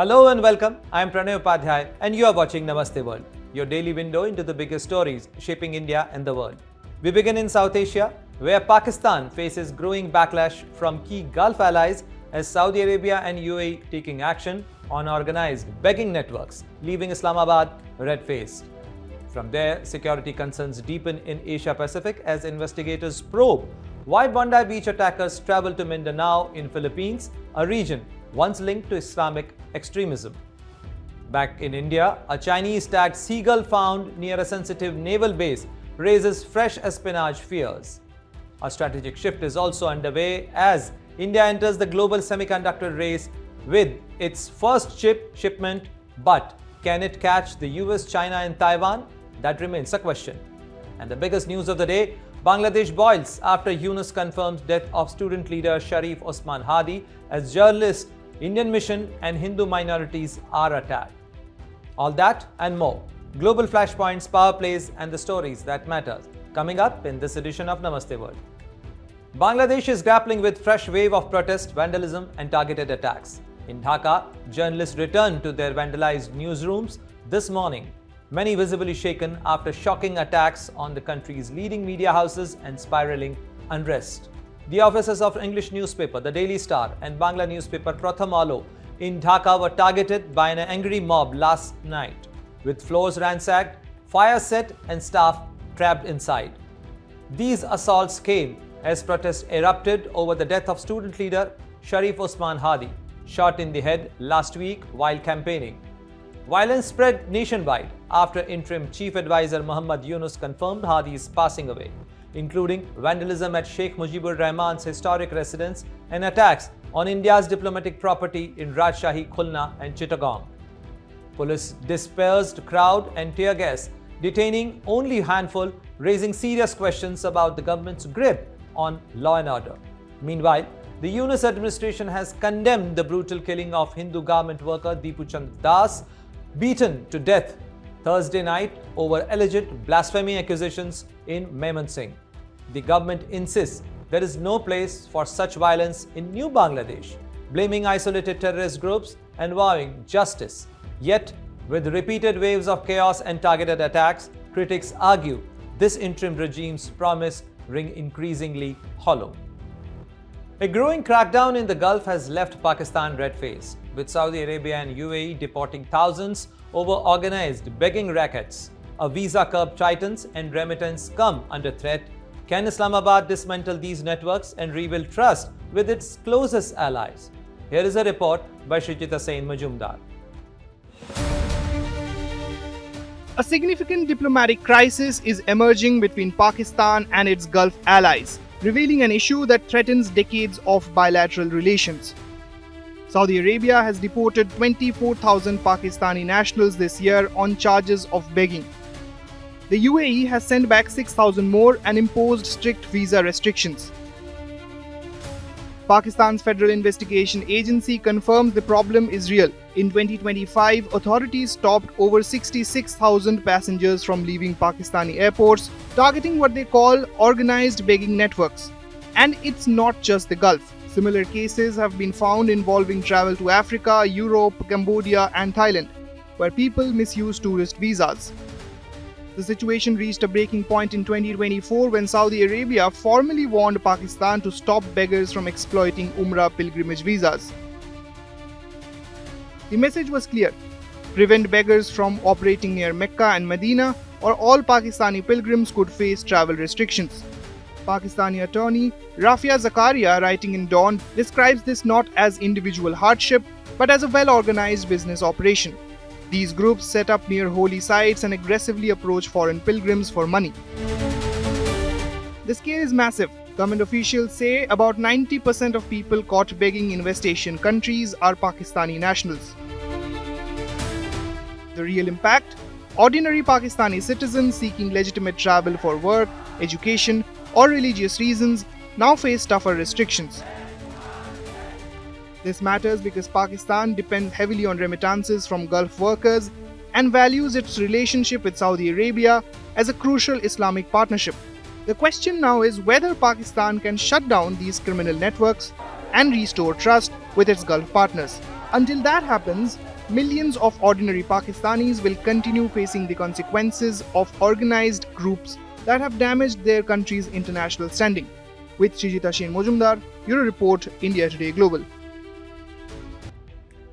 Hello and welcome. I am Pranay Upadhyay and you are watching Namaste World, your daily window into the biggest stories shaping India and the world. We begin in South Asia, where Pakistan faces growing backlash from key Gulf allies as Saudi Arabia and UAE taking action on organized begging networks, leaving Islamabad red-faced. From there, security concerns deepen in Asia Pacific as investigators probe why Bondi Beach attackers traveled to Mindanao in Philippines, a region once linked to Islamic extremism. Back in India, a Chinese-tagged seagull found near a sensitive naval base raises fresh espionage fears. A strategic shift is also underway as India enters the global semiconductor race with its first shipment, but can it catch the US, China and Taiwan? That remains a question. And the biggest news of the day, Bangladesh boils after Yunus confirms death of student leader Sharif Osman Hadi as journalist, Indian mission and Hindu minorities are attacked. All that and more. Global flashpoints, power plays and the stories that matter. Coming up in this edition of Namaste World. Bangladesh is grappling with fresh wave of protest, vandalism and targeted attacks. In Dhaka, journalists returned to their vandalized newsrooms this morning, many visibly shaken after shocking attacks on the country's leading media houses and spiraling unrest. The offices of English newspaper The Daily Star and Bangla newspaper Prothom in Dhaka were targeted by an angry mob last night, with floors ransacked, fire set and staff trapped inside. These assaults came as protests erupted over the death of student leader Sharif Osman Hadi, shot in the head last week while campaigning. Violence spread nationwide after interim Chief Adviser Muhammad Yunus confirmed Hadi's passing away, including vandalism at Sheikh Mujibur Rahman's historic residence and attacks on India's diplomatic property in Rajshahi, Khulna and Chattogram. Police dispersed crowd and tear gas, detaining only a handful, raising serious questions about the government's grip on law and order. Meanwhile, the Yunus administration has condemned the brutal killing of Hindu garment worker Dipu Chandra, beaten to death Thursday night over alleged blasphemy accusations in Mymensingh. The government insists there is no place for such violence in New Bangladesh, blaming isolated terrorist groups and vowing justice. Yet, with repeated waves of chaos and targeted attacks, critics argue this interim regime's promise ring increasingly hollow. A growing crackdown in the Gulf has left Pakistan red-faced, with Saudi Arabia and UAE deporting thousands over organized begging rackets. A visa curb tightens and remittance come under threat. Can Islamabad dismantle these networks and rebuild trust with its closest allies? Here is a report by Srijita Sain Majumdar. A significant diplomatic crisis is emerging between Pakistan and its Gulf allies, revealing an issue that threatens decades of bilateral relations. Saudi Arabia has deported 24,000 Pakistani nationals this year on charges of begging. The UAE has sent back 6,000 more and imposed strict visa restrictions. Pakistan's Federal Investigation Agency confirms the problem is real. In 2025, authorities stopped over 66,000 passengers from leaving Pakistani airports, targeting what they call organized begging networks. And it's not just the Gulf. Similar cases have been found involving travel to Africa, Europe, Cambodia and Thailand, where people misuse tourist visas. The situation reached a breaking point in 2024 when Saudi Arabia formally warned Pakistan to stop beggars from exploiting Umrah pilgrimage visas. The message was clear: prevent beggars from operating near Mecca and Medina, or all Pakistani pilgrims could face travel restrictions. Pakistani attorney Rafia Zakaria, writing in Dawn, describes this not as individual hardship, but as a well-organized business operation. These groups set up near holy sites and aggressively approach foreign pilgrims for money. The scale is massive. Government officials say about 90% of people caught begging in West Asian countries are Pakistani nationals. The real impact? Ordinary Pakistani citizens seeking legitimate travel for work, education, or religious reasons now face tougher restrictions. This matters because Pakistan depends heavily on remittances from Gulf workers and values its relationship with Saudi Arabia as a crucial Islamic partnership. The question now is whether Pakistan can shut down these criminal networks and restore trust with its Gulf partners. Until that happens, millions of ordinary Pakistanis will continue facing the consequences of organized groups that have damaged their country's international standing. With Srijita Shane Mojumdar, Euro Report, India Today Global.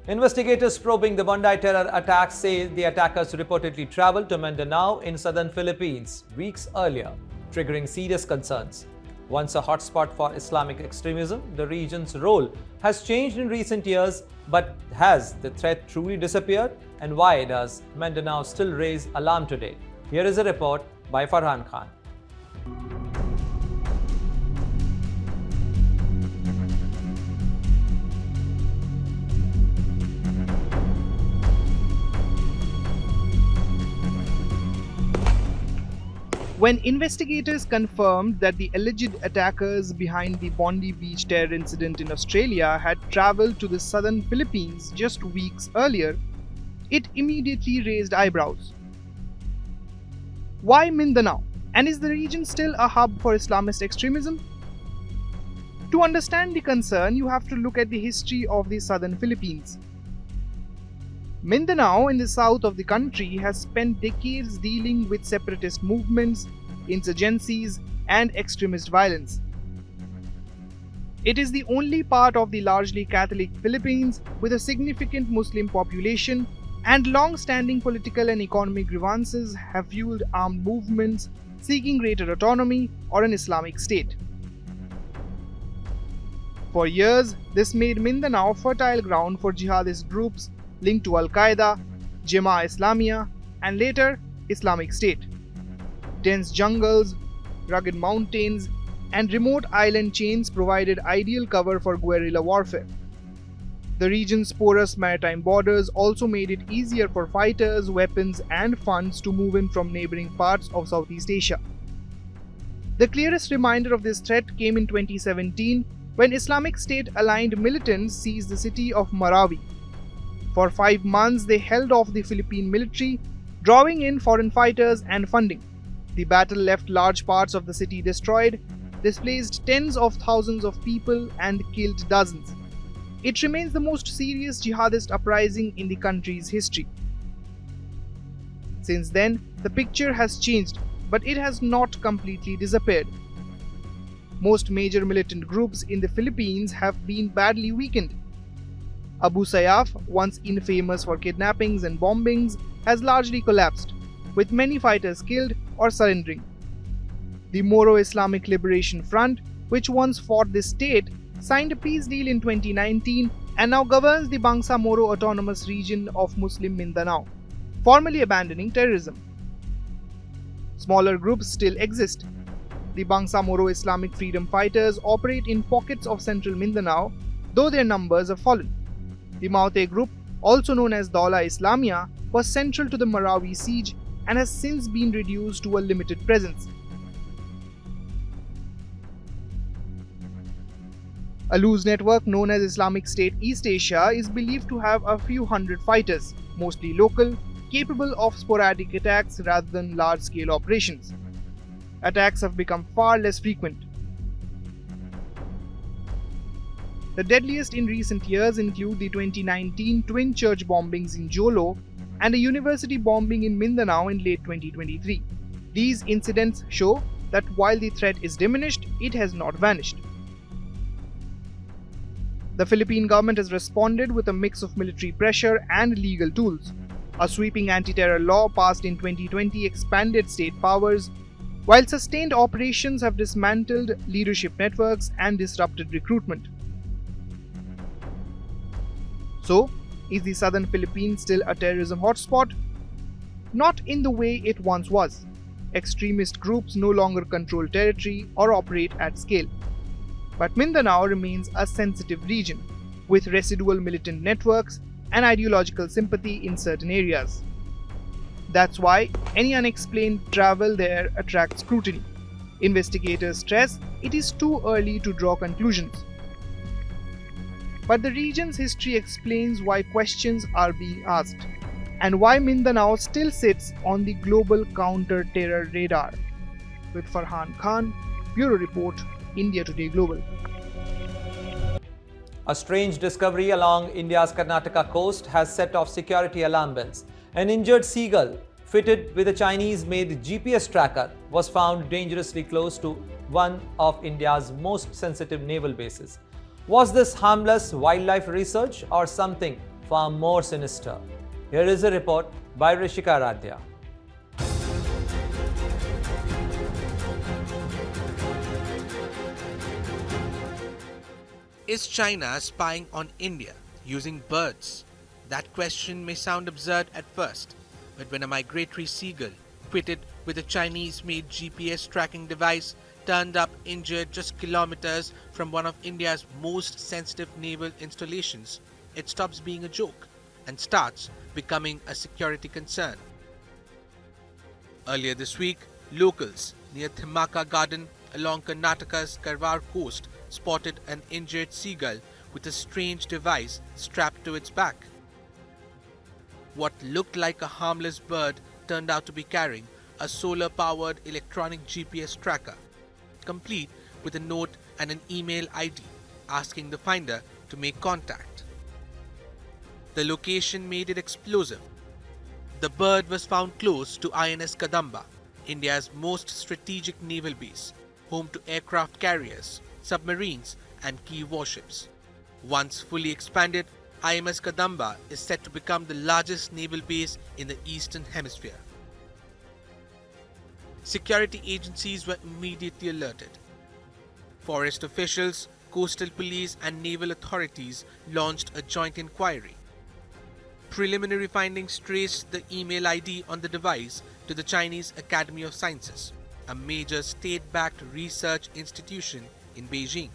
Investigators probing the Bondi terror attacks say the attackers reportedly traveled to Mindanao in southern Philippines weeks earlier, triggering serious concerns. Once a hotspot for Islamic extremism, the region's role has changed in recent years, but has the threat truly disappeared? And why does Mindanao still raise alarm today? Here is a report by Farhan Khan. When investigators confirmed that the alleged attackers behind the Bondi Beach terror incident in Australia had travelled to the southern Philippines just weeks earlier, it immediately raised eyebrows. Why Mindanao? And is the region still a hub for Islamist extremism? To understand the concern, you have to look at the history of the southern Philippines. Mindanao, in the south of the country, has spent decades dealing with separatist movements, insurgencies, and extremist violence. It is the only part of the largely Catholic Philippines with a significant Muslim population, and long-standing political and economic grievances have fueled armed movements seeking greater autonomy or an Islamic state. For years, this made Mindanao fertile ground for jihadist groups linked to Al-Qaeda, Jemaah Islamiyah, and later Islamic State. Dense jungles, rugged mountains, and remote island chains provided ideal cover for guerrilla warfare. The region's porous maritime borders also made it easier for fighters, weapons, and funds to move in from neighboring parts of Southeast Asia. The clearest reminder of this threat came in 2017 when Islamic State-aligned militants seized the city of Marawi. For 5 months, they held off the Philippine military, drawing in foreign fighters and funding. The battle left large parts of the city destroyed, displaced tens of thousands of people, and killed dozens. It remains the most serious jihadist uprising in the country's history. Since then, the picture has changed, but it has not completely disappeared. Most major militant groups in the Philippines have been badly weakened. Abu Sayyaf, once infamous for kidnappings and bombings, has largely collapsed, with many fighters killed or surrendering. The Moro Islamic Liberation Front, which once fought the state, signed a peace deal in 2019 and now governs the Bangsa Moro Autonomous Region of Muslim Mindanao, formally abandoning terrorism. Smaller groups still exist. The Bangsa Moro Islamic Freedom Fighters operate in pockets of central Mindanao, though their numbers have fallen. The Maute group, also known as Dawla Islamia, was central to the Marawi siege and has since been reduced to a limited presence. A loose network known as Islamic State East Asia is believed to have a few hundred fighters, mostly local, capable of sporadic attacks rather than large-scale operations. Attacks have become far less frequent. The deadliest in recent years include the 2019 twin church bombings in Jolo and a university bombing in Mindanao in late 2023. These incidents show that while the threat is diminished, it has not vanished. The Philippine government has responded with a mix of military pressure and legal tools. A sweeping anti-terror law passed in 2020 expanded state powers, while sustained operations have dismantled leadership networks and disrupted recruitment. So, is the southern Philippines still a terrorism hotspot? Not in the way it once was. Extremist groups no longer control territory or operate at scale. But Mindanao remains a sensitive region, with residual militant networks and ideological sympathy in certain areas. That's why any unexplained travel there attracts scrutiny. Investigators stress it is too early to draw conclusions. But the region's history explains why questions are being asked, and why Mindanao still sits on the global counter-terror radar. With Farhan Khan, Bureau Report, India Today Global. A strange discovery along India's Karnataka coast has set off security alarm bells. An injured seagull fitted with a Chinese-made GPS tracker was found dangerously close to one of India's most sensitive naval bases. Was this harmless wildlife research or something far more sinister? Here is a report by Rishika Radhya. Is China spying on India using birds? That question may sound absurd at first, but when a migratory seagull fitted with a Chinese-made GPS tracking device turned up injured just kilometers from one of India's most sensitive naval installations, it stops being a joke and starts becoming a security concern. Earlier this week, locals near Thimaka Garden along Karnataka's Karwar coast spotted an injured seagull with a strange device strapped to its back. What looked like a harmless bird turned out to be carrying a solar-powered electronic GPS tracker, complete with a note and an email ID asking the finder to make contact. The location made it explosive. The bird was found close to INS Kadamba, India's most strategic naval base, home to aircraft carriers, submarines and key warships. Once fully expanded, IMS Kadamba is set to become the largest naval base in the Eastern Hemisphere. Security agencies were immediately alerted. Forest officials, coastal police and naval authorities launched a joint inquiry. Preliminary findings traced the email ID on the device to the Chinese Academy of Sciences, a major state-backed research institution in Beijing.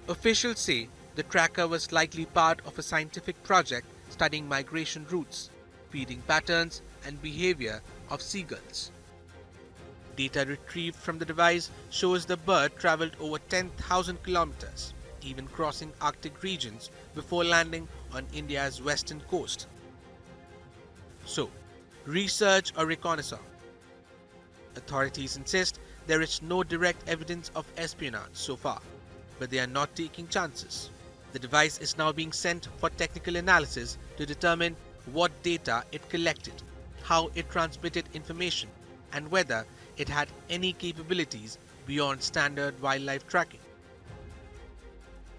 Officials say the tracker was likely part of a scientific project studying migration routes, feeding patterns and behavior of seagulls. Data retrieved from the device shows the bird traveled over 10,000 kilometers, even crossing Arctic regions before landing on India's western coast. So, research or reconnaissance? Authorities insist there is no direct evidence of espionage so far, but they are not taking chances. The device is now being sent for technical analysis to determine what data it collected, how it transmitted information, and whether it had any capabilities beyond standard wildlife tracking.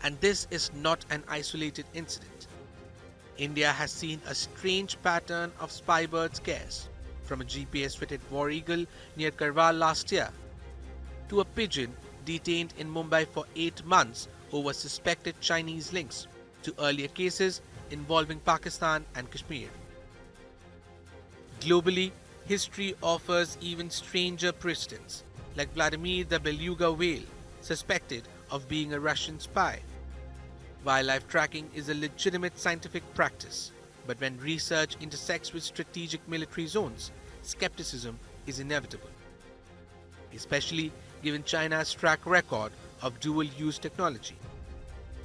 And this is not an isolated incident. India has seen a strange pattern of spy bird scares, from a GPS-fitted war eagle near Karwar last year, to a pigeon detained in Mumbai for 8 months over suspected Chinese links, to earlier cases involving Pakistan and Kashmir. Globally, history offers even stranger precedents, like Vladimir the beluga whale, suspected of being a Russian spy. Wildlife tracking is a legitimate scientific practice, but when research intersects with strategic military zones, skepticism is inevitable, especially given China's track record of dual-use technology.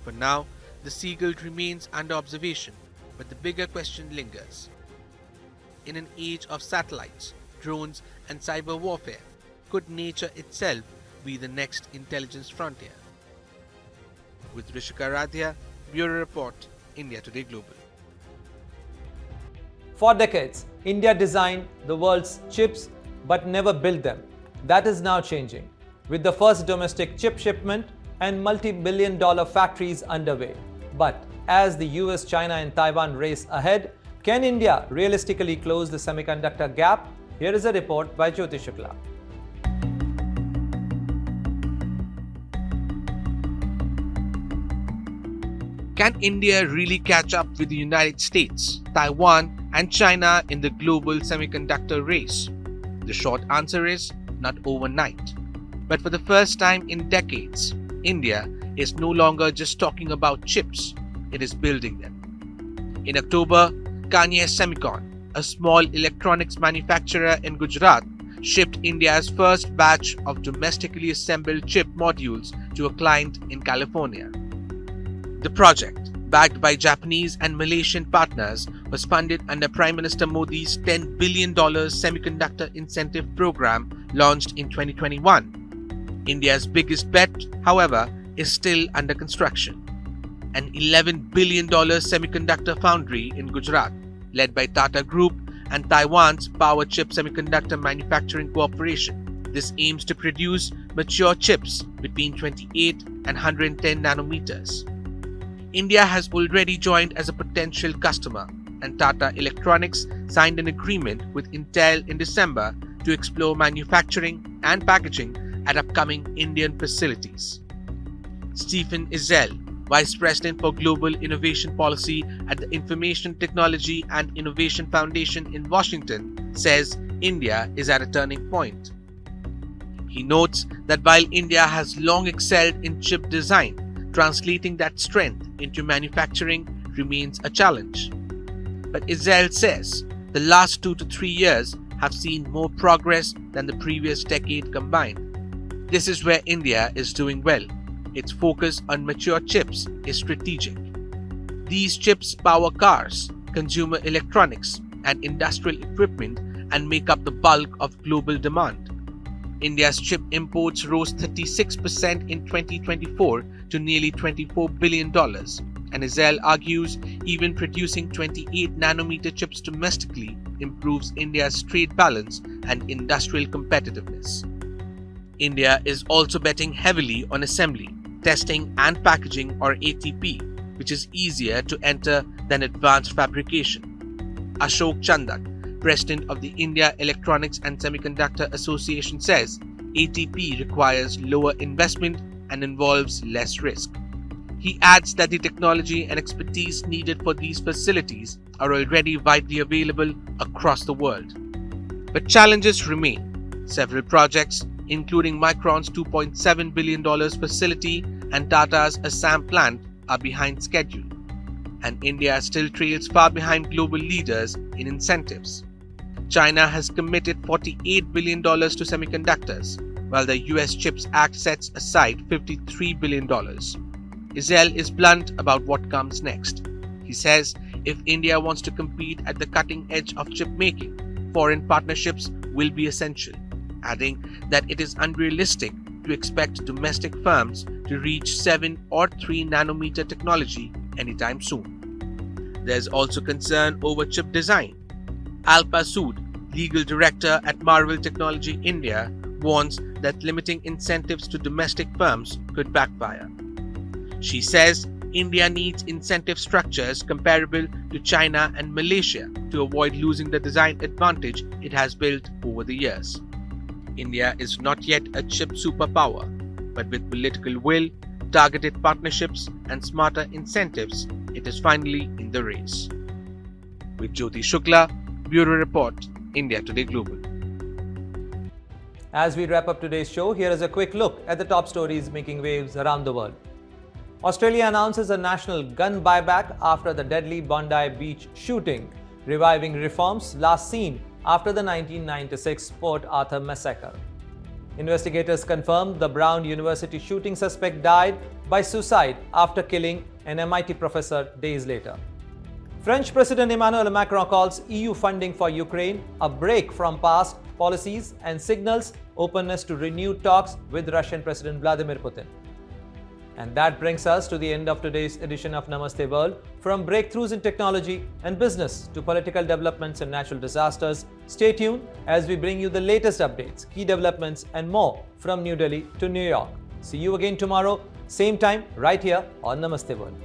For now, the seagull remains under observation, but the bigger question lingers. In an age of satellites, drones and cyber warfare, could nature itself be the next intelligence frontier? With Rishika Radhya, Bureau Report, India Today Global. For decades, India designed the world's chips but never built them. That is now changing, with the first domestic chip shipment and multi-billion-dollar factories underway. But as the US, China and Taiwan race ahead, can India realistically close the semiconductor gap? Here is a report by Jyoti Shukla. Can India really catch up with the United States, Taiwan, and China in the global semiconductor race? The short answer is not overnight. But for the first time in decades, India is no longer just talking about chips, it is building them. In October, Kanye Semicon, a small electronics manufacturer in Gujarat, shipped India's first batch of domestically assembled chip modules to a client in California. The project, backed by Japanese and Malaysian partners, was funded under Prime Minister Modi's $10 billion semiconductor incentive program launched in 2021. India's biggest bet, however, is still under construction. an $11 billion semiconductor foundry in Gujarat, led by Tata Group and Taiwan's Power Chip Semiconductor Manufacturing Corporation. This aims to produce mature chips between 28 and 110 nanometers. India has already joined as a potential customer, and Tata Electronics signed an agreement with Intel in December to explore manufacturing and packaging at upcoming Indian facilities. Stephen Izell, Vice President for Global Innovation Policy at the Information Technology and Innovation Foundation in Washington, says India is at a turning point. He notes that while India has long excelled in chip design, translating that strength into manufacturing remains a challenge. But Izell says the last 2 to 3 years have seen more progress than the previous decade combined. This is where India is doing well. Its focus on mature chips is strategic. These chips power cars, consumer electronics, and industrial equipment and make up the bulk of global demand. India's chip imports rose 36% in 2024 to nearly $24 billion, and Izell argues even producing 28 nanometer chips domestically improves India's trade balance and industrial competitiveness. India is also betting heavily on assembly, testing and packaging, or ATP, which is easier to enter than advanced fabrication. Ashok Chandra, President of the India Electronics and Semiconductor Association, says ATP requires lower investment and involves less risk. He adds that the technology and expertise needed for these facilities are already widely available across the world. But challenges remain. Several projects, including Micron's $2.7 billion facility and Tata's Assam plant, are behind schedule, and India still trails far behind global leaders in incentives. China has committed $48 billion to semiconductors, while the US CHIPS Act sets aside $53 billion. Izell is blunt about what comes next. He says if India wants to compete at the cutting edge of chip making, foreign partnerships will be essential, adding that it is unrealistic to expect domestic firms to reach 7 or 3 nanometer technology anytime soon. There's also concern over chip design. Alpa Sood, legal director at Marvell Technology India, warns that limiting incentives to domestic firms could backfire. She says India needs incentive structures comparable to China and Malaysia to avoid losing the design advantage it has built over the years. India is not yet a chip superpower, but with political will, targeted partnerships, and smarter incentives, it is finally in the race. With Jyoti Shukla, Bureau Report, India Today Global. As we wrap up today's show, here is a quick look at the top stories making waves around the world. Australia announces a national gun buyback after the deadly Bondi Beach shooting, reviving reforms last seen after the 1996 Port Arthur massacre. Investigators confirmed the Brown University shooting suspect died by suicide after killing an MIT professor days later. French President Emmanuel Macron calls EU funding for Ukraine a break from past policies and signals openness to renewed talks with Russian President Vladimir Putin. And that brings us to the end of today's edition of Namaste World. From breakthroughs in technology and business to political developments and natural disasters, stay tuned as we bring you the latest updates, key developments, and more from New Delhi to New York. See you again tomorrow, same time, right here on Namaste World.